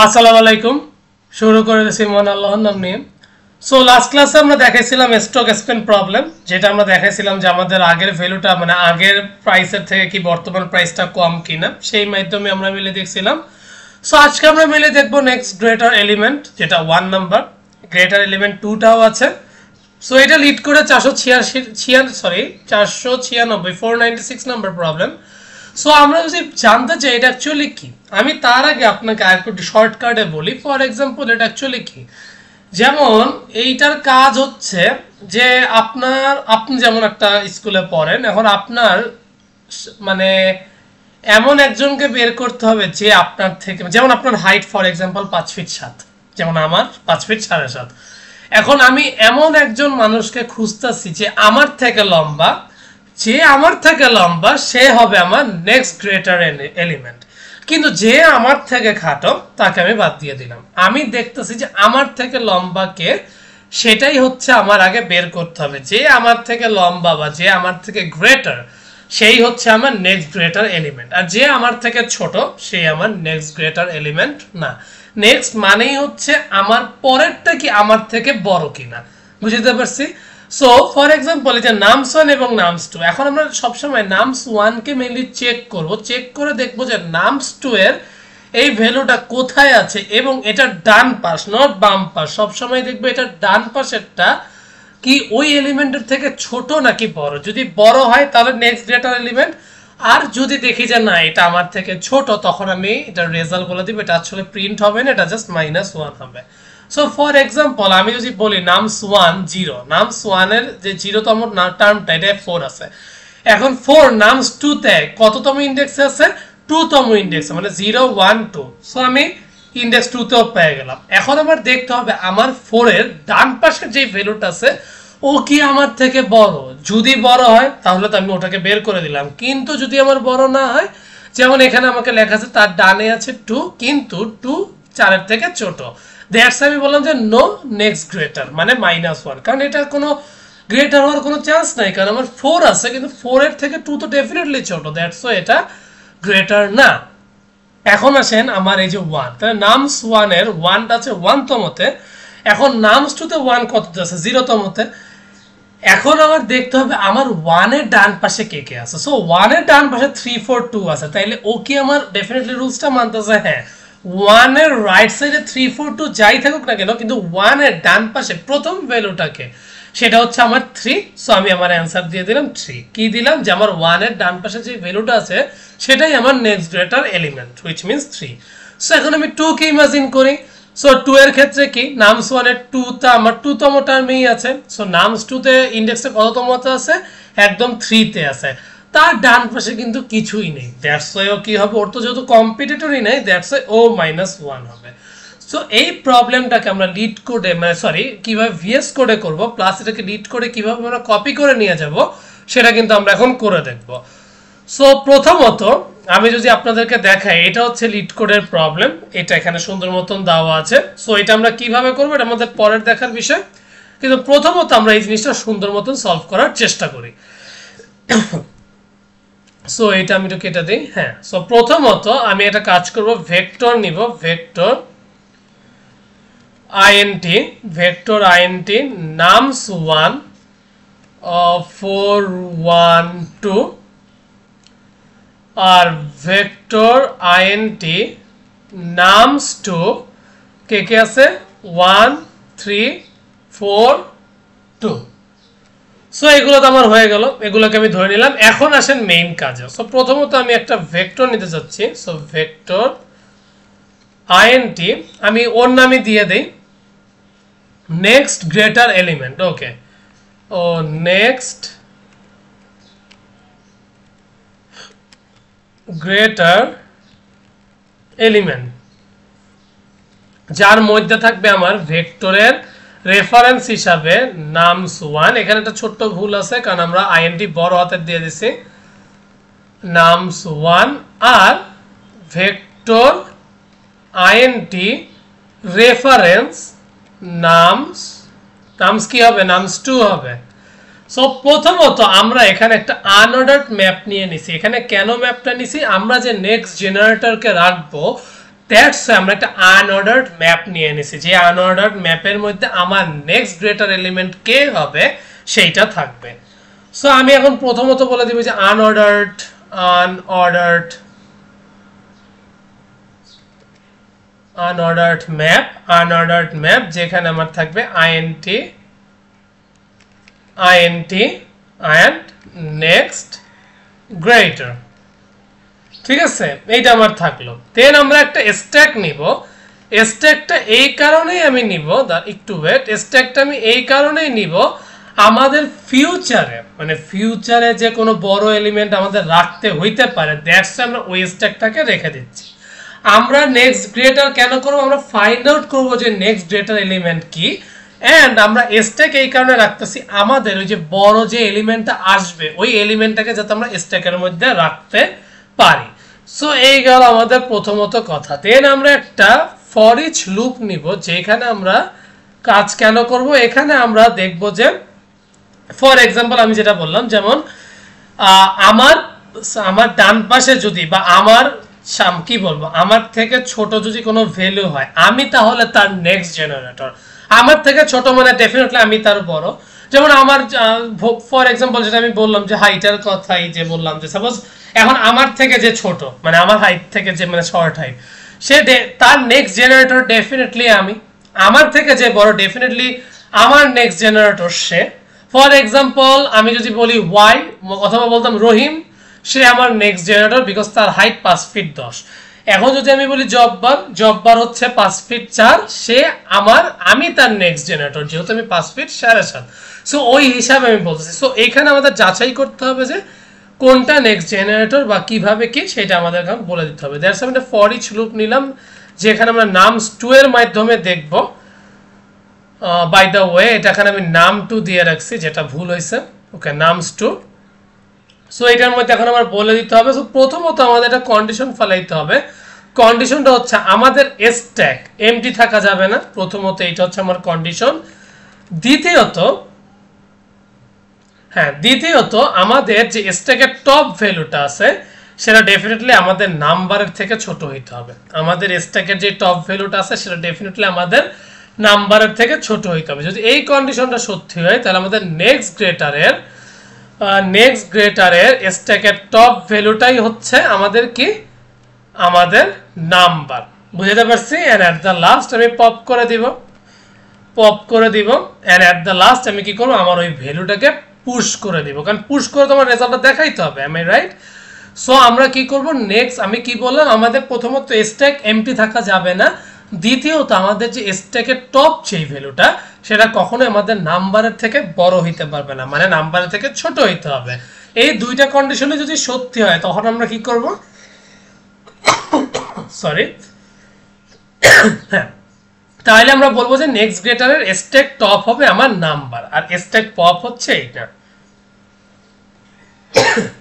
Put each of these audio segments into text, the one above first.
আসসালামু আলাইকুম। শুরু করে দিয়েছি মহান আল্লাহর নাম নিয়ে। সো লাস্ট ক্লাসে আমরা দেখাইছিলাম স্টক এক্সপেন্ড প্রবলেম, যেটা আমরা দেখাইছিলাম যে আমাদের আগের ভ্যালুটা মানে আগের প্রাইসের থেকে কি বর্তমান প্রাইসটা কম কিনা, সেই মাধ্যমে আমরা মিলে দেখছিলাম। সো আজকে আমরা মিলে দেখবো নেক্সট গ্রেটার এলিমেন্ট, যেটা 1 নাম্বার। গ্রেটার এলিমেন্ট 2টাও আছে। সো এটা লিড করে 496 নাম্বার প্রবলেম। সো আমরা যদি জানতে চাই এটা অ্যাকচুয়ালি কি, আমি তার আগে আপনাকে আরেকটু শর্টকাটে বলি। ফর এক্সাম্পল এটা অ্যাকচুয়ালি কি, যেমন এইটার কাজ হচ্ছে যে আপনি যেমন একটা স্কুলে পড়েন, এখন আপনার মানে এমন একজনকে বের করতে হবে যে আপনার থেকে, যেমন আপনার হাইট ফর এক্সাম্পল 5 ফিট 7, যেমন আমার 5 ফিট 7.5। এখন আমি এমন একজন মানুষকে খুঁজতেছি যে আমার থেকে লম্বা, সে হবে আমার নেক্সট গ্রেটার এলিমেন্ট। কিন্তু যে আমার থেকে খাটো তাকে আমি বাদ দিয়ে দিলাম। আমি দেখতেছি যে আমার থেকে লম্বা কে, সেটাই হচ্ছে আমার আগে বের করতে হবে। যে আমার থেকে লম্বা বা যে আমার থেকে গ্রেটার, সেই হচ্ছে আমার নেক্সট গ্রেটার এলিমেন্ট। আর যে আমার থেকে ছোট, সেই আমার নেক্সট গ্রেটার এলিমেন্ট না। নেক্সট মানেই হচ্ছে আমার পরেরটা কি আমার থেকে বড় কিনা, বুঝতে পারছি? সো ফর এক্সাম্পল এই যে নামস 1 এবং নামস 2, এখন আমরা সবসময় নামস 1 কে মেইনলি চেক করে দেখবো যে নামস 2 এর এই ভ্যালুটা কোথায় আছে, এবং এটা ডান পাশ নট বাম পাশ। সবসময় দেখবো এটা ডান পাশেরটা কি ওই এলিমেন্টের থেকে ছোট নাকি বড়। যদি বড় হয় তাহলে নেক্সট গ্রেটার এলিমেন্ট, আর যদি দেখি যে না এটা আমার থেকে ছোট, তখন আমি এটা রেজাল্ট বলে দিব। এটা আসলে প্রিন্ট হবে না, এটা জাস্ট -1 হবে। সো ফর এক্সাম্পল আমি যদি বলি নামস 1 0, নামস 1 এর যে 0তম টার্মটা এটা 4 আছে। এখন 4 নামস 2 তে কততম ইন্ডেক্সে আছে? 2তম ইন্ডেক্সে, মানে 0 1 2। সো আমি ইন্ডেক্স 2 তেও পেয়ে গেলাম। এখন আমার দেখতে হবে আমার 4 এর ডান পাশের যে ভ্যালুটা আছে ও কি আমার থেকে বড়। যদি বড় হয় তাহলে তো আমি ওটাকে বের করে দিলাম, কিন্তু যদি আমার বড় না হয়, যেমন এখানে আমাকে লেখা আছে তার ডানে আছে 2, কিন্তু 2 4 এর থেকে ছোট, দ্যাটস আমি বললাম যে নো নেক্সট গ্রেটার, মানে -1। কারণ এটা কোনো গ্রেটার হওয়ার কোনো চান্স নাই, কারণ আমার 4 আছে, কিন্তু 4 এর থেকে 2 তো ডেফিনেটলি ছোট, দ্যাটস এটা গ্রেটার না। এখন আসেন আমার এই যে 1, তাহলে নামস 1 এর 1টা আছে 1তমতে। এখন নামস 2 তে 1 কততে আছে? 0তমতে। এখন আমার দেখতে হবে আমার 1 এর ডান পাশে কে কে আছে। সো 1 এর ডান পাশে 3 4 2 আছে, তাইলে ও কি আমার ডেফিনেটলি রুলসটা মানতেছে? হ্যাঁ। 1 এর রাইট সাইডে 3 4 2 যাই থাকুক না কেন, কিন্তু 1 এর ডান পাশে প্রথম ভ্যালুটাকে, সেটা হচ্ছে আমার 3। সো আমি আমার অ্যান্সার দিয়ে দিলাম 3। কি দিলাম? যে আমার 1 এর ডান পাশে যে ভ্যালুটা আছে সেটাই আমার next greater element, which means 3। So এখন আমি 2 কে ইমাজিন করি। সো 2 এর ক্ষেত্রে কি, নামস 1 এর 2 টা আমার 2তম টার্মেই আছে। সো নামস 2 তে ইন্ডেক্সে কততমতে আছে? একদম 3 তে আছে। তার ডান পাশে কিন্তু কিছুই নেই, দ্যাটস ওয়াই ও কি হবে, ওর তো যেহেতু কম্পিটিটরই নাই, দ্যাটস ওয়াই ও -1 হবে। সো এই প্রবলেমটাকে আমরা লিড কোডে, মানে সরি কিভাবে ভিএস কোডে করব, প্লাস এটাকে লিড কোডে কিভাবে আমরা কপি করে নিয়ে যাব, সেটা কিন্তু আমরা এখন করে দেখব। সো প্রথমত আমি যদি আপনাদেরকে দেখাই, এটা হচ্ছে লিড কোডের প্রবলেম, এটা এখানে সুন্দর মতন দেওয়া আছে। সো এটা আমরা কিভাবে করবো এটা আমাদের পরের দেখার বিষয়, কিন্তু প্রথমত আমরা এই জিনিসটা সুন্দর মতন সলভ করার চেষ্টা করি। সো এটা আমি একটু কেটে দিই। হ্যাঁ, সো প্রথমত আমি একটা কাজ করব, ভেক্টর নিব, ভেক্টর আইএনটি নামস 1 4 1 2, আর ভেক্টর আইএনটি নামস 2 কে কে আছে 1 3 4 2। সো এগুলো তো আমার হয়ে গেল, এগুলোকে আমি ধরে নিলাম। এখন আসেন মেইন কাজে। সো প্রথমত আমি একটা ভেক্টর নিতে যাচ্ছি। সো ভেক্টর আইএনটি আমি ওর নামে দিয়ে দেই নেক্সট গ্রেটার এলিমেন্ট। ওকে, ও নেক্সট গ্রেটার এলিমেন্ট, যার মধ্যে থাকবে আমার ভেক্টরের রেফারেন্স হিসাবে নামস 1। এখানে একটা ছোট্ট ভুল আছে, কারণ আমরা আইএনটি বড় হাতের দিয়ে দিছি, নামস 1, আর ভেক্টর আইএনটি রেফারেন্স নামস কি হবে? নামস 2 হবে। সো প্রথমত আমরা এখানে একটা আনঅর্ডার্ড ম্যাপ নিয়ে নিছি। এখানে কেন ম্যাপটা নিছি? আমরা যে নেক্সট জেনারেটরকে রাখবো দ্যাটস আমরা একটা আনঅর্ডার্ড ম্যাপ নিয়ে নিছি, যে আনঅর্ডার্ড ম্যাপের মধ্যে আমার নেক্সট গ্রেটার এলিমেন্ট কে হবে সেইটা থাকবে। সো আমি এখন প্রথমত বলে দিব যে আনঅর্ডার্ড ম্যাপ যেখানে আমার থাকবে INT and next greater, ঠিক আছে, এইটা আমার থাকলো। দেন আমরা একটা স্ট্যাক নিব। স্ট্যাকটা এই কারণেই আমি নিব, একটু ওয়েট, স্ট্যাকটা আমি এই কারণেই নিব আমাদের ফিউচারে যে কোনো বড় এলিমেন্ট আমাদের রাখতে হইতে পারে, দ্যাটস আমরা ওই স্ট্যাকটাকে রেখে দিচ্ছি। আমরা নেক্সট গ্রেটার কেন করব, আমরা ফাইন্ড আউট করব যে নেক্সট গ্রেটার এলিমেন্ট কি, এন্ড আমরা স্ট্যাক এই কারণে রাখতেছি আমাদের ওই যে বড় যে এলিমেন্টটা আসবে ওই এলিমেন্টটাকে যাতে আমরা স্ট্যাকের মধ্যে রাখতে পারি। সো এই গেল আমাদের প্রথমত কথা। দেন আমরা একটা ফর ইচ লুপ নিব, যেখানে আমরা কাজ কেন করব, এখানে আমরা দেখব যে ফর এক্সাম্পল আমি যেটা বললাম, যেমন আমার ডান পাশে যদি বা আমার কি বলবো আমার থেকে ছোট যদি কোনো ভ্যালু হয়, আমি তাহলে তার নেক্সট জেনারেটর। আমার থেকে ছোট মানে ডেফিনেটলি আমি তার বড়। যেমন আমার ফর এক্সাম্পল যেটা আমি বললাম যে হাইটের কথাই যে বললাম, যে সাপোজ এখন আমার থেকে যে ছোট মানে আমার হাইট থেকে যে মানে শর্ট হাইট, সে তার নেক্সট জেনারেটর ডেফিনেটলি আমি। আমার থেকে যে বড় ডেফিনেটলি আমার next generator say. For example আমি যদি বলি ওয়াই অথবা বলতাম রহিম, সে আমার নেক্সট জেনারেটর বিকজ তার হাইট 5 ফিট 10। এখন যদি আমি বলি জব্বার হচ্ছে 5 ফিট 4, সে আমি তার নেক্সট জেনারেটর, যেহেতু আমি 5 ফিট 7.5। সো ওই হিসাবে আমি বলতেছি। সো এখানে আমাদের যাচাই করতে হবে যে কোনটা নেক্সট জেনারেটর বা কিভাবে কি সেটা আমাদের এখন বলে দিতে হবে। দ্যাটস আমি একটা ফর ইচ লুপ নিলাম, যেখানে আমরা নামস2 এর মাধ্যমে দেখব। বাই দ্য ওয়ে এটা এখানে আমি নাম2 দিয়ে রাখছি, যেটা ভুল হয়েছে। ওকে, নামস2। সো এটার মধ্যে এখন আমার বলে দিতে হবে। সো প্রথমত আমাদের একটা কন্ডিশন ফেলাইতে হবে। কন্ডিশনটা হচ্ছে আমাদের স্ট্যাক এমটি থাকা যাবে না। প্রথমত এটা হচ্ছে আমার কন্ডিশন। দ্বিতীয়ত আমাদের যে স্ট্যাকের টপ ভ্যালুটা আছে সেটা ডেফিনেটলি আমাদের নাম্বারের থেকে ছোট হইতে হবে। আমাদের স্ট্যাকের যে টপ ভ্যালুটা আছে সেটা ডেফিনেটলি আমাদের নাম্বারের থেকে ছোট হইতে হবে। যদি এই কন্ডিশনটা সত্যি হয়, তাহলে আমাদের নেক্সট গ্রেটারের স্ট্যাকের টপ ভ্যালুটাই হচ্ছে আমাদের কি, আমাদের নাম্বার। বুঝতে পারছি? এন্ড এট দ্য লাস্ট আমি পপ করে দিব এন্ড এট দ্য লাস্ট আমি কি করব, আমার ওই ভ্যালুটাকে পুশ করে দিব, কারণ পুশ করে তোমার রেজাল্টটা দেখাইতে হবে। M I right? সো আমরা কি করব, নেক্সট আমি কি বললাম, আমাদের প্রথমত স্ট্যাক এমটি থাকা যাবে না। দ্বিতীয়ত আমাদের যে স্ট্যাকের টপ যেই ভ্যালুটা সেটা কখনোই আমাদের নাম্বারের থেকে বড় হইতে পারবে না, মানে নাম্বারের থেকে ছোট হইতে হবে। এই দুইটা কন্ডিশনে যদি সত্যি হয়, তখন আমরা কি করব, সরি হ্যাঁ, তাহলে আমরা বলবো যে নেক্সট গ্রেটারের স্ট্যাক টপ হবে আমার নাম্বার, আর স্ট্যাক পপ হচ্ছে এইটা।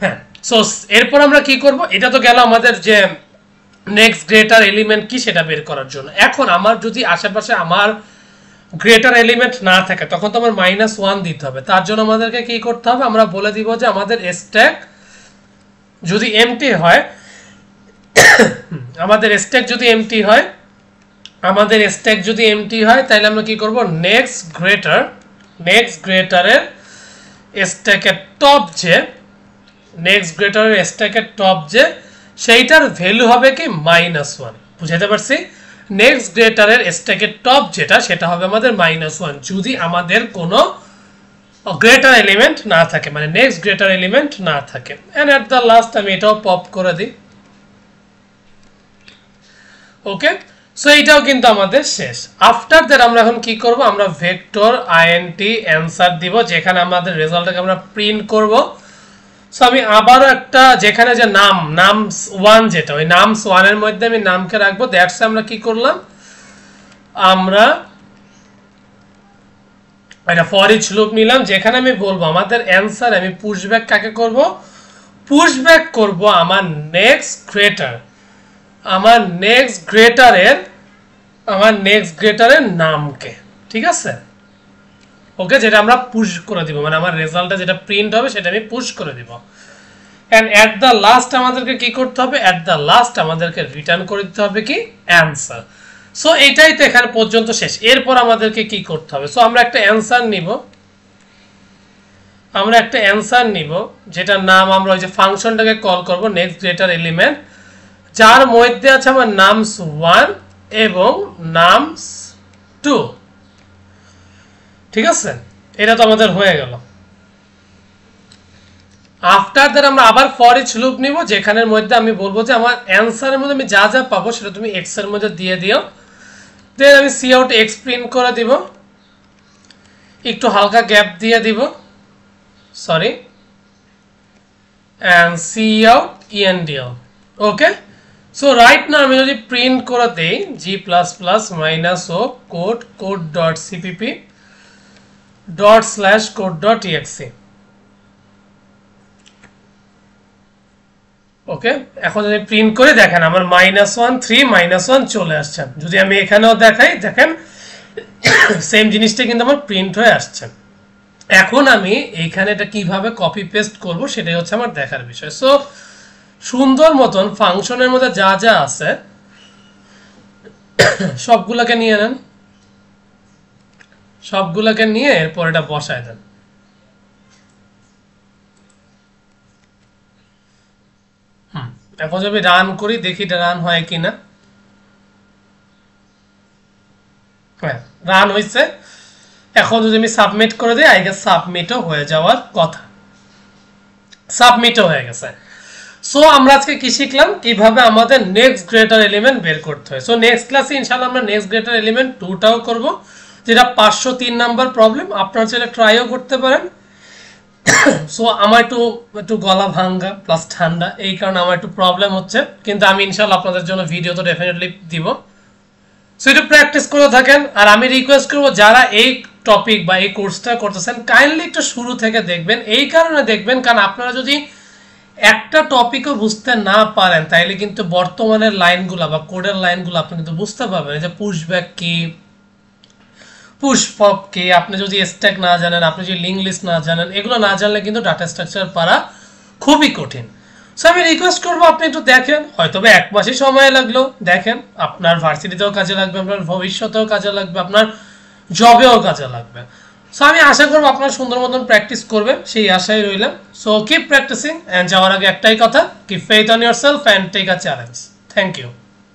হ্যাঁ, সো এরপর আমরা কি করব, এটা তো গেল আমাদের যে নেক্সট গ্রেটার এলিমেন্ট কি সেটা বের করার জন্য। এখন আমার যদি আশেপাশে আমার গ্রেটার এলিমেন্ট না থাকে, তখন তো আমার -1 দিতে হবে। তার জন্য আমাদেরকে কি করতে হবে, আমরা বলে দিব যে আমাদের স্ট্যাক যদি এমটি হয়, তাহলে আমরা কি করব, নেক্সট গ্রেটারের স্ট্যাকের টপ যে সেইটার ভ্যালু হবে কি -1। বুঝাতে পারছি? নেক্সট গ্রেটারের স্ট্যাকের টপ যেটা, সেটা হবে আমাদের -1 যদি আমাদের কোনো গ্রেটার এলিমেন্ট না থাকে, মানে নেক্সট গ্রেটার এলিমেন্ট না থাকে। এন্ড এট দ্য লাস্ট আমি এটাও পপ করে দিই। ওকে, সো এইটাও কিন্তু আমাদের শেষ। আফটার দ্যাট আমরা এখন কি করব, আমরা ভেক্টর INT অ্যান্সার দিব, যেখানে আমাদের রেজাল্টটাকে আমরা প্রিন্ট করব। সো আমি আবারও একটা, যেখানে যে নামস1 যেটা, ওই নামস1 এর মধ্যে আমি নামকে রাখবো। দ্যাটস আমরা কি করলাম, আমরা একটা ফর ইচ লুপ নিলাম, যেখানে আমি বলবো আমাদের অ্যান্সার, আমি পুশব্যাক কাকে করব, পুশব্যাক করব আমার নেক্সট গ্রেটারের নামকে। ঠিক আছে? ওকে, যেটা আমরা পুশ করে দিব, মানে আমার রেজাল্টটা যেটা প্রিন্ট হবে সেটা আমি পুশ করে দিব। এন্ড এট দ্য লাস্ট আমাদেরকে কি করতে হবে, এট দ্য লাস্ট আমাদেরকে রিটার্ন করে দিতে হবে কি অ্যান্সার। সো এটাই তো এখানে পর্যন্ত শেষ। এরপর আমাদেরকে কি করতে হবে, সো আমরা একটা অ্যান্সার নিব, যেটার নাম আমরা ওই যে ফাংশনটাকে কল করব নেক্সট গ্রেটার এলিমেন্ট, যার মধ্যে আছে আমার নামস 1 এবং নামস 2। ঠিক আছে, এটা তো আমাদের হয়ে গেল। আফটার দ্যাট আমরা আবার ফর ইচ লুপ নিব, যেখানের মধ্যে আমি বলবো যে আমার অ্যান্সারের মধ্যে আমি যা যা পাবো সেটা তুমি এক্স এর মধ্যে দিয়ে দিও। দেন আমি সি আউট এক্স প্রিন্ট করে দিব, একটু হালকা গ্যাপ দিয়ে দিব, sorry, and cout endl। Okay, so right now আমি যদি প্রিন্ট করে দেই g++ -o code.cpp ./code.exe। ওকে, এখন যদি প্রিন্ট করে দেখেন আমার -1 3 -1 চলে আসছে। যদি আমি এখানেও দেখাই, দেখেন সেম জিনিসটা কিন্তু আমার প্রিন্ট হয়ে আসছে। এখন আমি এইখানে এটা কিভাবে কপি পেস্ট করব সেটাই হচ্ছে আমার দেখার বিষয়। সো সুন্দর মতন ফাংশনের মধ্যে যা যা আছে সবগুলোকে নিয়ে নেন, সবগুলোকে নিয়ে এরপর এটা বসায় দেন। এখন যদি রান করি দেখি এটা রান হয় কিনা। হ্যাঁ, রান হয়েছে। এখন যদি আমি সাবমিট করে দিই, আই গেস সাবমিটও হয়ে যাওয়ার কথা, সাবমিটও হয়ে গেছে। সো আমরা আজকে কি শিখলাম, কিভাবে আমাদের নেক্সট গ্রেটার এলিমেন্ট বের করতে হয়। সো নেক্সট ক্লাসে ইনশাআল্লাহ আমরা নেক্সট গ্রেটার এলিমেন্ট 2টাও করব, যেটা 503 নাম্বার প্রবলেম। আপনারা চাইলে ট্রাইও করতে পারেন। সো আমার একটু গলা ভাঙ্গা প্লাস ঠান্ডা, এই কারণে আমার একটু প্রবলেম হচ্ছে, কিন্তু আমি ইনশাআল্লাহ আপনাদের জন্য ভিডিও তো ডেফিনেটলি দিব। সো একটু প্র্যাকটিস করে থাকেন। আর আমি রিকোয়েস্ট করবো যারা এই টপিক বা এই কোর্সটা করতেছেন কাইন্ডলি একটু শুরু থেকে দেখবেন। এই কারণে দেখবেন কারণ আপনারা যদি একটা টপিকও বুঝতে না পারেন তাইলে কিন্তু বর্তমানের লাইনগুলো বা কোডের লাইনগুলো আপনি কিন্তু বুঝতে পারবেন, যে পুশব্যাক কি, পুশ পপ কি, আপনি যদি স্ট্যাক না জানেন, আপনি যদি লিঙ্ক লিস্ট না জানেন, এগুলো না জানলে কিন্তু ডাটা স্ট্রাকচার পারা খুবই কঠিন। সো আমি রিকোয়েস্ট করবো আপনি একটু দেখেন, হয়তো বা 1 মাসই সময় লাগলো, দেখেন আপনার ভার্সিটিতেও কাজে লাগবে, আপনার ভবিষ্যতেও কাজে লাগবে, আপনার জবেও কাজে লাগবে। সো আমি আশা করবো আপনারা সুন্দর মতন প্র্যাকটিস করবেন, সেই আশাই রইলাম। সো কিপ প্র্যাকটিসিং, এন্ড যাওয়ার আগে একটাই কথা, keep faith on yourself and take a challenge. Thank you.